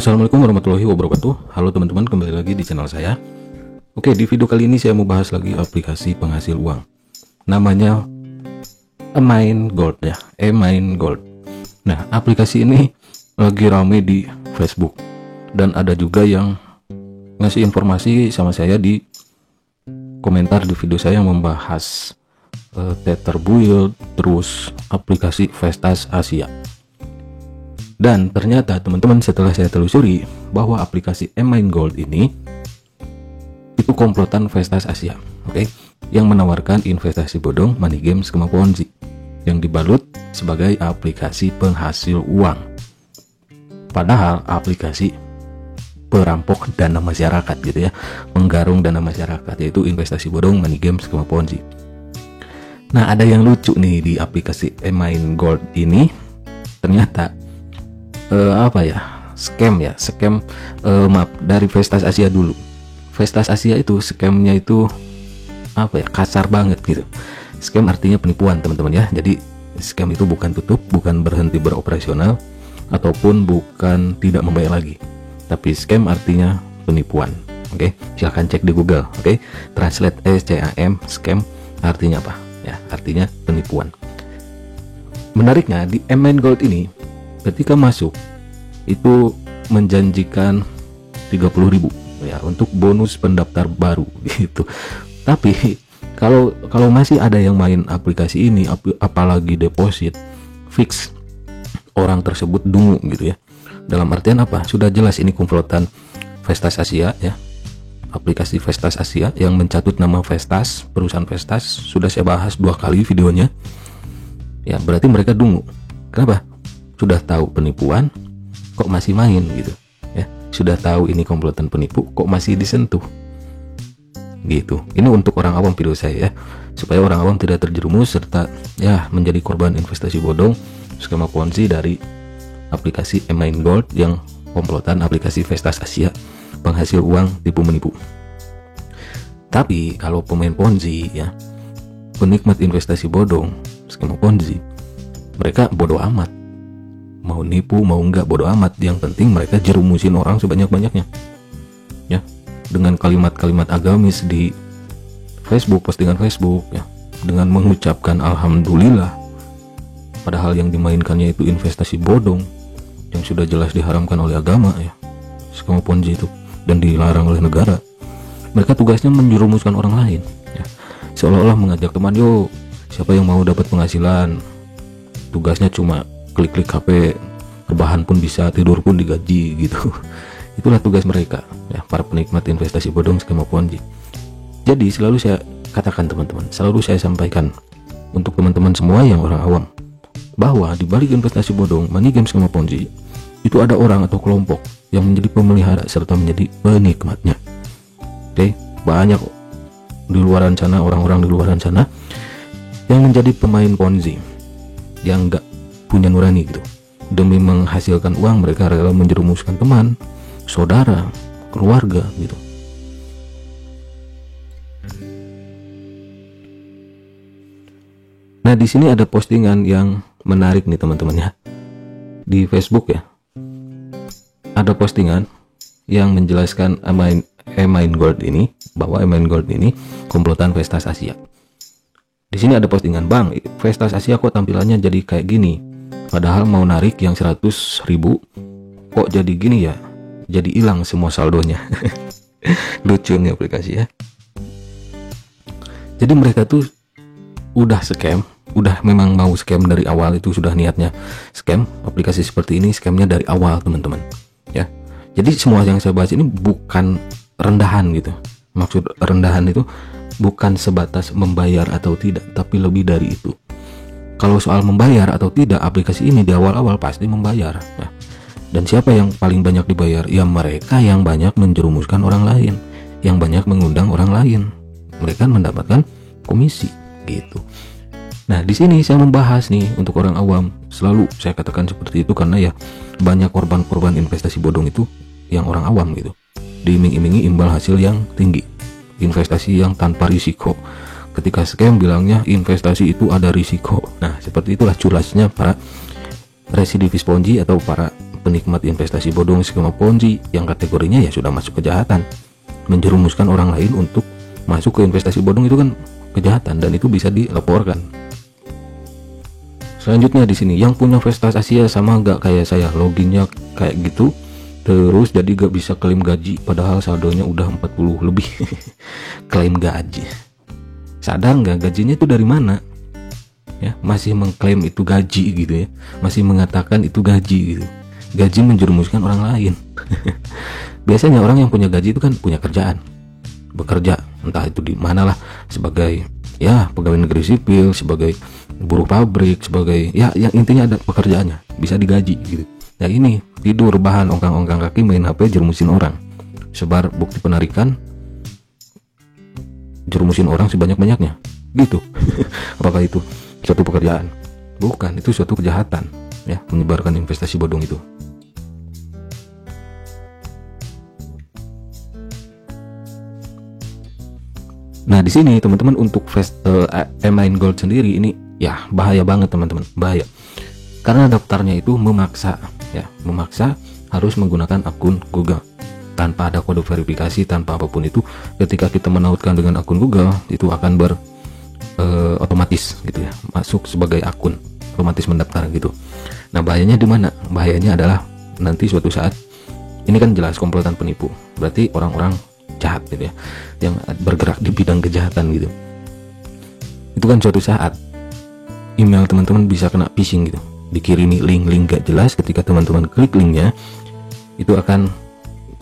Assalamualaikum warahmatullahi wabarakatuh. Halo teman-teman, kembali lagi di channel saya. Oke, di video kali ini saya mau bahas lagi aplikasi penghasil uang. Namanya Emain Gold ya, Emain Gold. Nah, aplikasi ini lagi rame di Facebook dan ada juga yang ngasih informasi sama saya di komentar di video saya yang membahas Tether Build, terus aplikasi Vestas Asia. Dan ternyata teman-teman, setelah saya telusuri bahwa aplikasi Emain Gold ini itu komplotan Vestas Asia, oke, yang menawarkan investasi bodong, money game, skema Ponzi yang dibalut sebagai aplikasi penghasil uang. Padahal aplikasi perampok dana masyarakat gitu ya, menggarung dana masyarakat, yaitu investasi bodong, money game, skema Ponzi. Nah, ada yang lucu nih di aplikasi Emain Gold ini, ternyata scam dari Vestas Asia dulu. Vestas Asia itu scamnya itu kasar banget gitu. Scam artinya penipuan teman-teman ya. Jadi scam itu bukan tutup, bukan berhenti beroperasional, ataupun bukan tidak membayar lagi, tapi scam artinya penipuan. Oke, silahkan cek di Google. Oke, translate SCAM, scam artinya apa ya, artinya penipuan. Menariknya di Emain Gold ini, ketika masuk itu menjanjikan 30.000 ya untuk bonus pendaftar baru gitu. Tapi kalau masih ada yang main aplikasi ini, apalagi deposit fix, orang tersebut dungu gitu ya. Dalam artian apa? Sudah jelas ini komplotan Vestas Asia ya. Aplikasi Vestas Asia yang mencatut nama Vestas, perusahaan Vestas, sudah saya bahas 2 kali videonya. Ya, berarti mereka dungu. Kenapa? Sudah tahu penipuan, kok masih main gitu ya. Sudah tahu ini komplotan penipu, kok masih disentuh gitu. Ini untuk orang awam video saya ya, supaya orang awam tidak terjerumus serta ya menjadi korban investasi bodong, skema Ponzi dari aplikasi Emain Gold yang komplotan aplikasi Vestas Asia, penghasil uang tipu menipu. Tapi kalau pemain Ponzi ya, penikmat investasi bodong, skema Ponzi, mereka bodoh amat, mau nipu mau enggak bodoh amat. Yang penting mereka jerumusin orang sebanyak-banyaknya ya, dengan kalimat-kalimat agamis di Facebook, postingan Facebook ya, dengan mengucapkan alhamdulillah, padahal yang dimainkannya itu investasi bodong yang sudah jelas diharamkan oleh agama ya, skema Ponzi itu, dan dilarang oleh negara. Mereka tugasnya menjerumuskan orang lain ya, seolah-olah mengajak teman, yo siapa yang mau dapat penghasilan, tugasnya cuma klik-klik HP, rebahan pun bisa, tidur pun digaji gitu. Itulah tugas mereka ya, para penikmat investasi bodong, skema Ponzi. Jadi selalu saya katakan teman-teman, selalu saya sampaikan untuk teman-teman semua yang orang awam, bahwa di balik investasi bodong, money game, skema Ponzi itu ada orang atau kelompok yang menjadi pemelihara serta menjadi penikmatnya. Oke, banyak di luaran sana, orang-orang di luaran sana yang menjadi pemain Ponzi, yang enggak punya nurani gitu. Demi menghasilkan uang, mereka rela menjerumuskan teman, saudara, keluarga gitu. Nah, di sini ada postingan yang menarik nih teman-teman ya. Di Facebook ya, ada postingan yang menjelaskan Emain Gold ini, bahwa Emain Gold ini komplotan Vestas Asia. Di sini ada postingan, bang, Vestas Asia kok tampilannya jadi kayak gini, padahal mau narik yang 100.000 kok jadi gini ya, jadi hilang semua saldonya. Lucu nih aplikasi ya. Jadi mereka tuh udah scam, udah memang mau scam dari awal, itu sudah niatnya scam. Aplikasi seperti ini scamnya dari awal teman-teman ya. Jadi semua yang saya bahas ini bukan rendahan gitu. Maksud rendahan itu bukan sebatas membayar atau tidak, tapi lebih dari itu. Kalau soal membayar atau tidak, aplikasi ini di awal-awal pasti membayar ya. Dan siapa yang paling banyak dibayar? Ya mereka yang banyak menjerumuskan orang lain, yang banyak mengundang orang lain. Mereka mendapatkan komisi gitu. Nah, di sini saya membahas nih untuk orang awam. Selalu saya katakan seperti itu karena ya banyak korban-korban investasi bodong itu yang orang awam gitu. Diiming-imingi imbal hasil yang tinggi, investasi yang tanpa risiko. Ketika scam bilangnya investasi itu ada risiko. Nah, seperti itulah curasnya para residivis Ponzi atau para penikmat investasi bodong, skema ponzi yang kategorinya ya sudah masuk kejahatan. Menjerumuskan orang lain untuk masuk ke investasi bodong itu kan kejahatan dan itu bisa dilaporkan. Selanjutnya di sini yang punya Vestas Asia sama nggak kayak saya, loginnya kayak gitu terus jadi gak bisa klaim gaji padahal saldonya udah 40 lebih. Klaim gaji, sadar nggak gajinya itu dari mana ya, masih mengklaim itu gaji gitu ya, masih mengatakan itu gaji gitu. Gaji menjerumuskan orang lain. Biasanya orang yang punya gaji itu kan punya kerjaan, bekerja entah itu di mana lah, sebagai ya pegawai negeri sipil, sebagai buruh pabrik, sebagai ya yang intinya ada pekerjaannya, bisa digaji gitu. Nah ini tidur bahan ongkang-ongkang kaki, main HP, jerumusin orang, sebar bukti penarikan, jerumusin orang sebanyak-banyaknya gitu. Apakah itu suatu pekerjaan? Bukan, itu suatu kejahatan ya, menyebarkan investasi bodong itu. Nah di sini teman-teman untuk M-Line Gold sendiri ini ya bahaya banget teman-teman, bahaya. Karena daftarnya itu memaksa ya, memaksa harus menggunakan akun Google tanpa ada kode verifikasi, tanpa apapun itu. Ketika kita menautkan dengan akun Google itu akan otomatis gitu ya, masuk sebagai akun, otomatis mendaftar gitu. Nah bahayanya di mana? Bahayanya adalah nanti suatu saat, ini kan jelas komplotan penipu, berarti orang-orang jahat gitu ya, yang bergerak di bidang kejahatan gitu. Itu kan suatu saat email teman-teman bisa kena phishing gitu, dikirimi link-link gak jelas. Ketika teman-teman klik linknya itu akan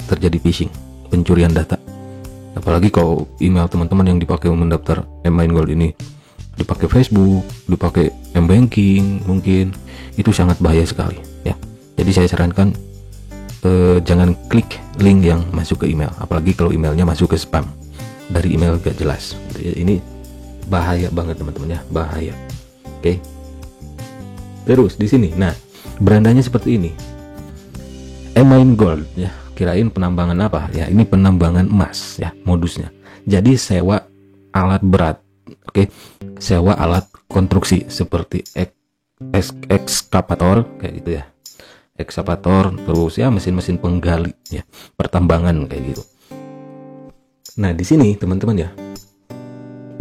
terjadi phishing, pencurian data. Apalagi kalau email teman-teman yang dipakai mendaftar M-Line Gold ini dipakai Facebook, dipakai M-Banking, mungkin itu sangat bahaya sekali ya. Jadi saya sarankan jangan klik link yang masuk ke email, apalagi kalau emailnya masuk ke spam dari email gak jelas. Ini bahaya banget teman-teman ya, bahaya. Oke. Terus di sini, nah berandanya seperti ini, M-Line Gold ya. Kirain penambangan apa ya? Ini penambangan emas ya modusnya. Jadi sewa alat berat, oke, sewa alat konstruksi seperti ekskavator kayak gitu ya. Ekskavator, terus ya mesin-mesin penggali ya, pertambangan kayak gitu. Nah di sini teman-teman ya,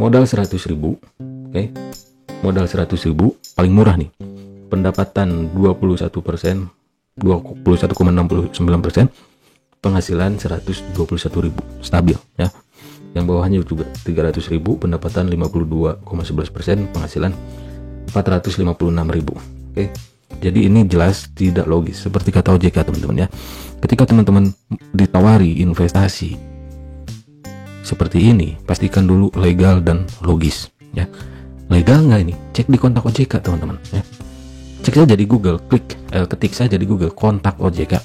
modal 100.000, oke, modal 100.000 paling murah nih, pendapatan 21%, 21,69%, penghasilan 121.000 stabil ya. Yang bawahnya juga 300.000, pendapatan 52,11%, penghasilan 456.000. Oke. Jadi ini jelas tidak logis, seperti kata OJK teman-teman ya. Ketika teman-teman ditawari investasi seperti ini, pastikan dulu legal dan logis ya. Legal nggak ini? Cek di kontak OJK teman-teman ya. Cek saja di Google, ketik saja di Google kontak OJK.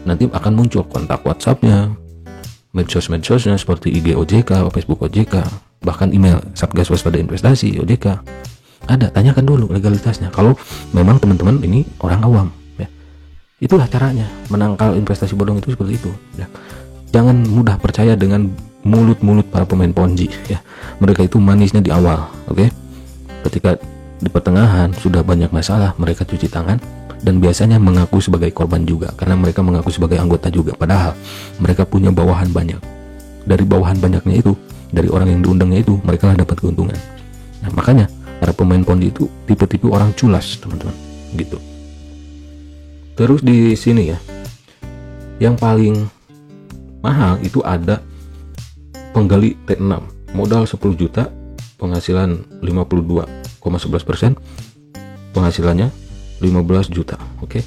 Nanti akan muncul kontak WhatsApp-nya, medsos-medsosnya seperti IG OJK, Facebook OJK, bahkan email Satgas Waspada Investasi OJK. Ada, tanyakan dulu legalitasnya. Kalau memang teman-teman ini orang awam ya, itulah caranya menangkal investasi bodong itu seperti itu ya. Jangan mudah percaya dengan mulut-mulut para pemain ponzi ya. Mereka itu manisnya di awal, oke. Ketika di pertengahan sudah banyak masalah, mereka cuci tangan dan biasanya mengaku sebagai korban juga, karena mereka mengaku sebagai anggota juga, padahal mereka punya bawahan banyak. Dari bawahan banyaknya itu, dari orang yang diundangnya itu, mereka lah dapat keuntungan. Nah makanya para pemain ponzi itu tipe-tipe orang culas teman-teman gitu. Terus di sini ya, yang paling mahal itu ada penggali T6, modal 10 juta, penghasilan 52,11%, penghasilannya 15 juta, oke.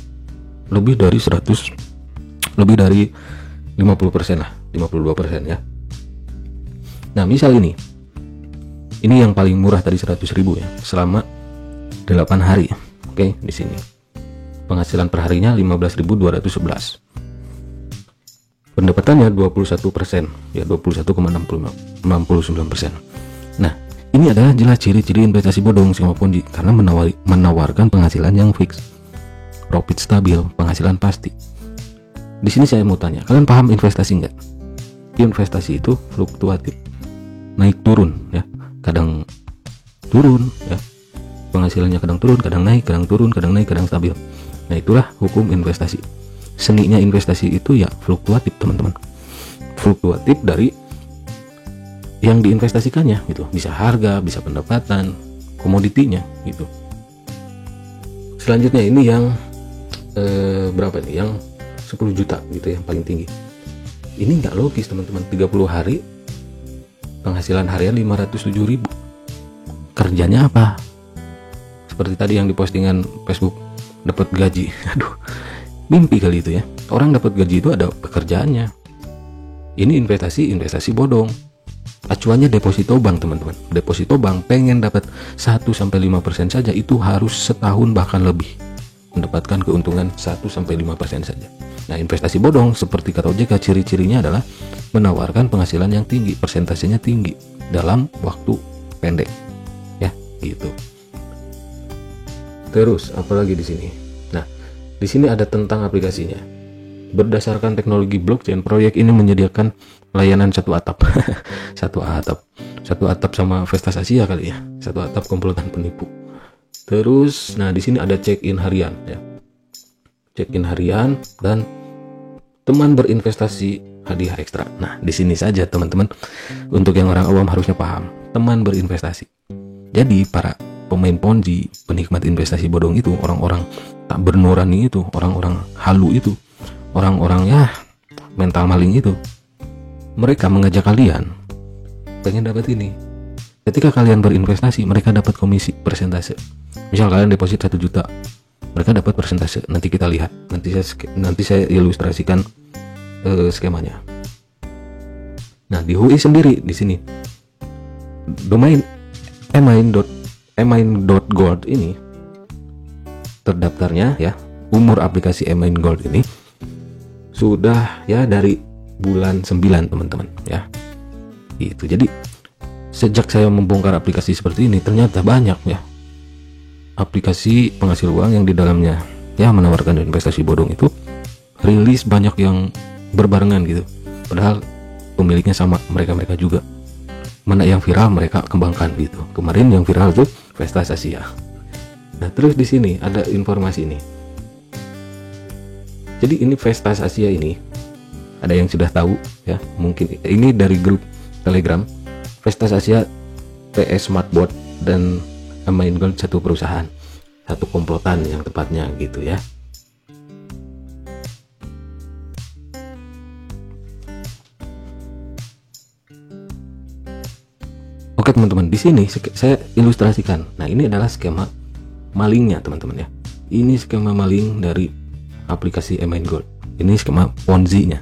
Lebih dari 50% lah, 52% ya. Nah misal ini yang paling murah tadi 100.000 ya, selama 8 hari, oke. Di sini penghasilan per harinya 15.211, pendapatannya 21% ya, 21,69%. Nah ini adalah jelas ciri-ciri investasi bodong skema ponzi, karena menawarkan penghasilan yang fix, profit stabil, penghasilan pasti. Di sini saya mau tanya, kalian paham investasi nggak? Investasi itu fluktuatif, naik turun ya, kadang turun ya, penghasilannya kadang turun, kadang naik, kadang turun, kadang naik, kadang stabil. Nah itulah hukum investasi. seninya investasi itu ya fluktuatif teman-teman. Fluktuatif dari yang diinvestasikannya gitu, bisa harga, bisa pendapatan, komoditinya gitu. Selanjutnya ini yang berapa nih, yang 10 juta gitu, yang paling tinggi. Ini nggak logis teman-teman, 30 hari penghasilan harian 507.000. Kerjanya apa? Seperti tadi yang di postingan Facebook, dapat gaji. Aduh, mimpi kali itu ya. Orang dapat gaji itu ada pekerjaannya. Ini investasi bodong. Acuannya deposito bank teman-teman. Deposito bank pengen dapat 1-5% saja itu harus setahun bahkan lebih mendapatkan keuntungan 1-5% saja. Nah, investasi bodong seperti kata OJK, ciri-cirinya adalah menawarkan penghasilan yang tinggi, persentasenya tinggi dalam waktu pendek. Ya, gitu. Terus apalagi di sini? Nah, di sini ada tentang aplikasinya. Berdasarkan teknologi blockchain, proyek ini menyediakan layanan satu atap. Satu atap sama Vestas Asia kali ya. Satu atap komplotan penipu. Terus, nah di sini ada check-in harian ya. Check-in harian dan teman berinvestasi hadiah ekstra. Nah, di sini saja teman-teman, untuk yang orang awam harusnya paham. Teman berinvestasi. Jadi para pemain ponzi, penikmat investasi bodong itu, orang-orang tak bernurani itu, orang-orang halu itu, orang-orang ya mental maling itu, mereka mengajak kalian pengen dapat ini. Ketika kalian berinvestasi, mereka dapat komisi persentase. Misal kalian deposit 1 juta, mereka dapat persentase. Nanti kita lihat, nanti saya ilustrasikan skemanya. Nah, di UI sendiri di sini domain emain.gold ini terdaftarnya ya, umur aplikasi Emain Gold ini sudah ya dari bulan 9 teman-teman ya. Itu. Jadi sejak saya membongkar aplikasi seperti ini, ternyata banyak ya aplikasi penghasil uang yang di dalamnya ya menawarkan investasi bodong itu rilis banyak yang berbarengan gitu. Padahal pemiliknya sama mereka-mereka juga. Mana yang viral mereka kembangkan gitu. Kemarin yang viral tuh Vestas Asia. Nah, terus di sini ada informasi ini. Jadi ini Vestas Asia ini ada yang sudah tahu ya, mungkin ini dari grup Telegram. Vestas Asia, PS Smartbot dan Emain Gold satu perusahaan, satu komplotan yang tepatnya gitu ya. Oke teman-teman, di sini saya ilustrasikan. Nah, ini adalah skema malingnya teman-teman ya. Ini skema maling dari aplikasi Emain Gold. Ini skema Ponzi-nya.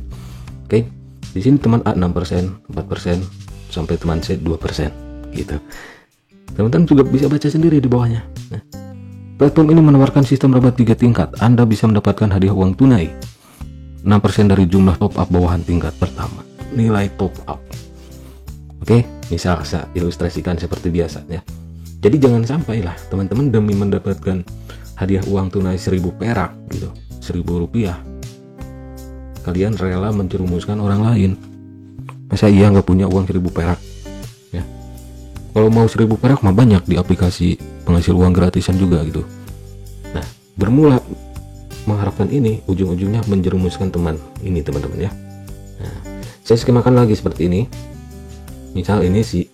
Oke. Di sini teman A 6%, 4%, sampai teman C 2% gitu. Teman-teman juga bisa baca sendiri di bawahnya. Nah, platform ini menawarkan sistem rabat 3 tingkat. Anda bisa mendapatkan hadiah uang tunai 6% dari jumlah top up bawahan tingkat pertama. Nilai top up. Oke, misal saya ilustrasikan seperti biasa ya. Jadi jangan sampai lah teman-teman demi mendapatkan hadiah uang tunai 1000 perak gitu, 1000 rupiah, kalian rela menjerumuskan orang lain. Masa iya nggak punya uang 1000 perak ya? Kalau mau 1000 perak mah banyak di aplikasi penghasil uang gratisan juga gitu. Nah, bermula mengharapkan ini, ujung-ujungnya menjerumuskan teman ini teman-teman ya. Nah, saya skemakan lagi seperti ini. Misal ini si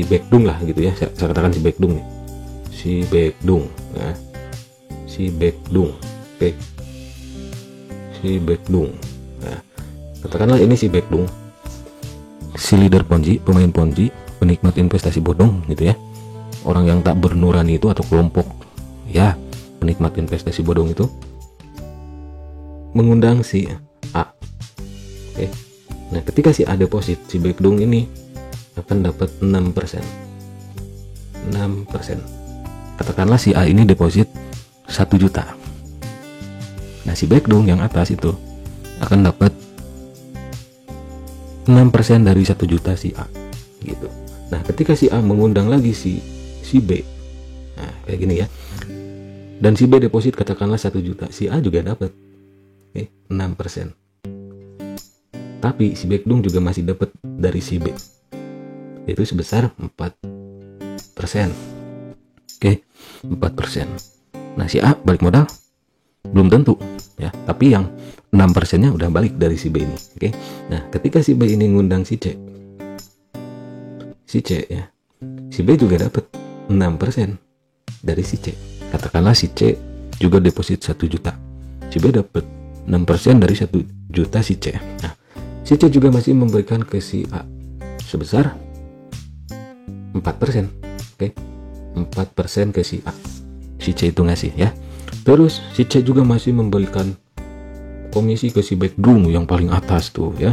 Baekdung lah gitu ya, saya katakan si Baekdung nih, si Baekdung ya, si Baekdung, oke, si Baekdung. Nah, katakanlah ini si Baekdung, si leader ponzi, pemain ponzi, penikmat investasi bodong gitu ya, orang yang tak bernurani itu atau kelompok ya penikmat investasi bodong itu mengundang si A. Oke. Nah, ketika si A deposit, si Baekdung ini akan dapat 6%. 6%. Katakanlah si A ini deposit 1 juta. Nah, si Baekdung yang atas itu akan dapat 6% dari 1 juta si A gitu. Nah, ketika si A mengundang lagi si B. Nah, kayak gini ya. Dan si B deposit katakanlah 1 juta, si A juga dapat 6%. Tapi si Baekdung juga masih dapat dari si B, itu sebesar 4%. Oke, 4%. Nah, si A balik modal belum tentu ya, tapi yang 6%-nya udah balik dari si B ini. Oke. Nah, ketika si B ini ngundang si C ya, si B juga dapat 6% dari si C. Katakanlah si C juga deposit 1 juta, si B dapat 6% dari 1 juta si C. Nah, si C juga masih memberikan ke si A sebesar 4%. Oke. 4% ke si A. Si C itu ngasih ya. Terus si C juga masih memberikan komisi ke si Baekdung yang paling atas tuh ya,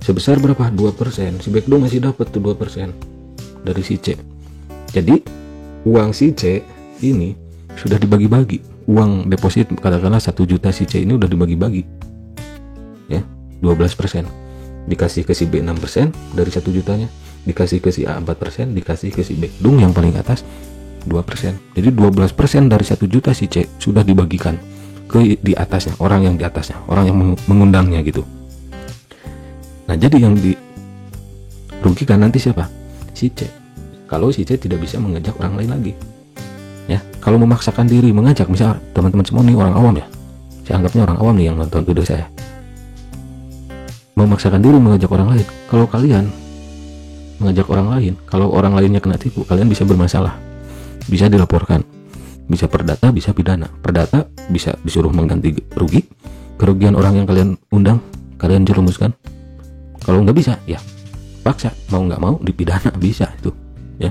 sebesar berapa? 2%. Si Baekdung masih dapat tuh 2% dari si C. Jadi uang si C ini sudah dibagi-bagi. Uang deposit katakanlah 1 juta si C ini udah dibagi-bagi ya, 12%. Dikasih ke si B 6% dari 1 jutanya, dikasih ke si A 4%, dikasih ke si Baekdung yang paling atas 2%. Jadi 12% dari 1 juta si C sudah dibagikan ke di atasnya, orang yang di atasnya, orang yang mengundangnya gitu. Nah, jadi yang dirugikan nanti siapa? Si C. Kalau si C tidak bisa mengajak orang lain lagi. Ya, kalau memaksakan diri mengajak, misal teman-teman semua nih orang awam ya. Saya anggapnya orang awam nih yang nonton video saya. Memaksakan diri mengajak orang lain. Kalau kalian mengajak orang lain, kalau orang lainnya kena tipu, kalian bisa bermasalah. Bisa dilaporkan. Bisa perdata, bisa pidana. Perdata bisa disuruh mengganti rugi, kerugian orang yang kalian undang, kalian jerumuskan. Kalau nggak bisa, ya paksa, mau nggak mau dipidana bisa itu, ya.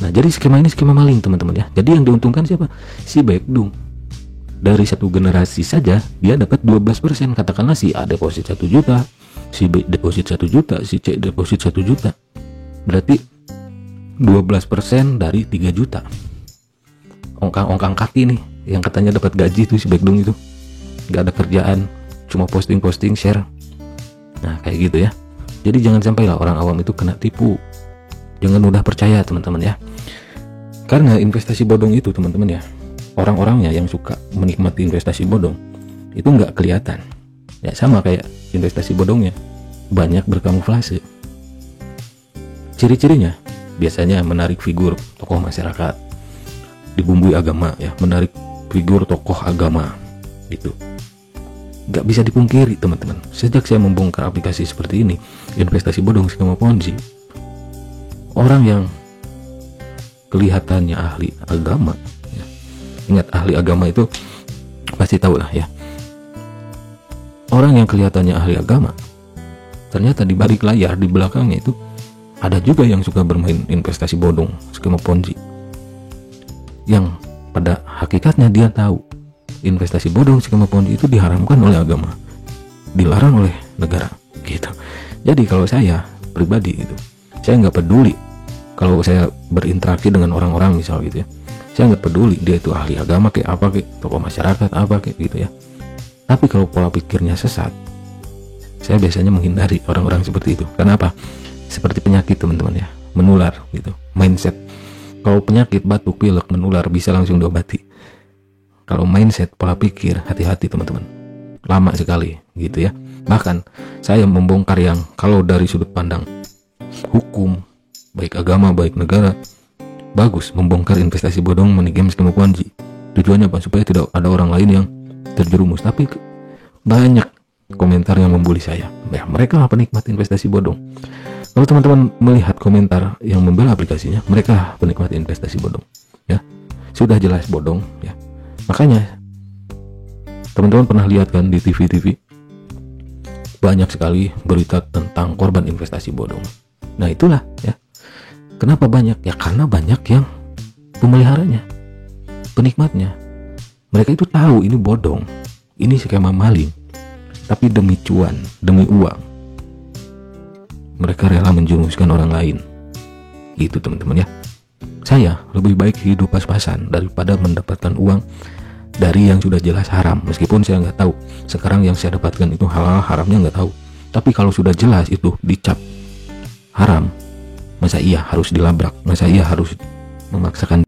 Nah, jadi skema ini skema maling teman-teman ya. Jadi yang diuntungkan siapa? Si Baekdung. Dari satu generasi saja dia dapat 12%. Katakanlah si A deposit 1 juta, si B deposit 1 juta, si C deposit 1 juta. Berarti 12% dari 3 juta. Ongkang kaki nih yang katanya dapat gaji tuh si Baekdung itu, nggak ada kerjaan, cuma posting share. Nah, kayak gitu ya. Jadi jangan sampai lah orang awam itu kena tipu. Jangan mudah percaya teman-teman ya, karena investasi bodong itu teman-teman ya, orang-orangnya yang suka menikmati investasi bodong itu nggak kelihatan ya, sama kayak investasi bodongnya banyak berkamuflase. Ciri-cirinya biasanya menarik figur tokoh masyarakat, dibumbui agama ya, menarik figur tokoh agama itu. Gak bisa dipungkiri teman-teman, sejak saya membongkar aplikasi seperti ini, investasi bodong skema Ponzi, orang yang kelihatannya ahli agama ya, ingat ahli agama itu pasti tahu lah ya, orang yang kelihatannya ahli agama ternyata di balik layar, di belakangnya itu ada juga yang suka bermain investasi bodong skema Ponzi, yang pada hakikatnya dia tahu investasi bodong skema Ponzi itu diharamkan oleh agama, dilarang oleh negara gitu. Jadi kalau saya pribadi itu, saya nggak peduli kalau saya berinteraksi dengan orang-orang misal gitu ya, saya nggak peduli dia itu ahli agama kayak apa, kayak tokoh masyarakat apa kayak gitu ya. Tapi kalau pola pikirnya sesat, saya biasanya menghindari orang-orang seperti itu. Kenapa? Seperti penyakit teman-teman ya, menular gitu, mindset. Kalau penyakit batuk pilek menular bisa langsung diobati. Kalau mindset pola pikir, hati-hati teman-teman, lama sekali gitu ya. Bahkan saya membongkar yang kalau dari sudut pandang hukum, baik agama baik negara, bagus membongkar investasi bodong, money game, skema Ponzi. Tujuannya apa? Supaya tidak ada orang lain yang terjerumus. Tapi banyak komentar yang membuli saya ya, mereka penikmat investasi bodong. Kalau teman-teman melihat komentar yang membela aplikasinya, mereka penikmat investasi bodong ya, sudah jelas bodong ya. Makanya teman-teman pernah lihat kan di TV banyak sekali berita tentang korban investasi bodong. Nah itulah ya, kenapa banyak ya, karena banyak yang pemeliharanya, penikmatnya. Mereka itu tahu ini bodong, ini skema maling, tapi demi cuan, demi uang, mereka rela menjerumuskan orang lain. Itu teman-teman ya. Saya lebih baik hidup pas-pasan daripada mendapatkan uang dari yang sudah jelas haram. Meskipun saya nggak tahu sekarang yang saya dapatkan itu halal haramnya nggak tahu. Tapi kalau sudah jelas itu dicap haram, masa iya harus dilabrak? Masa iya harus memaksakan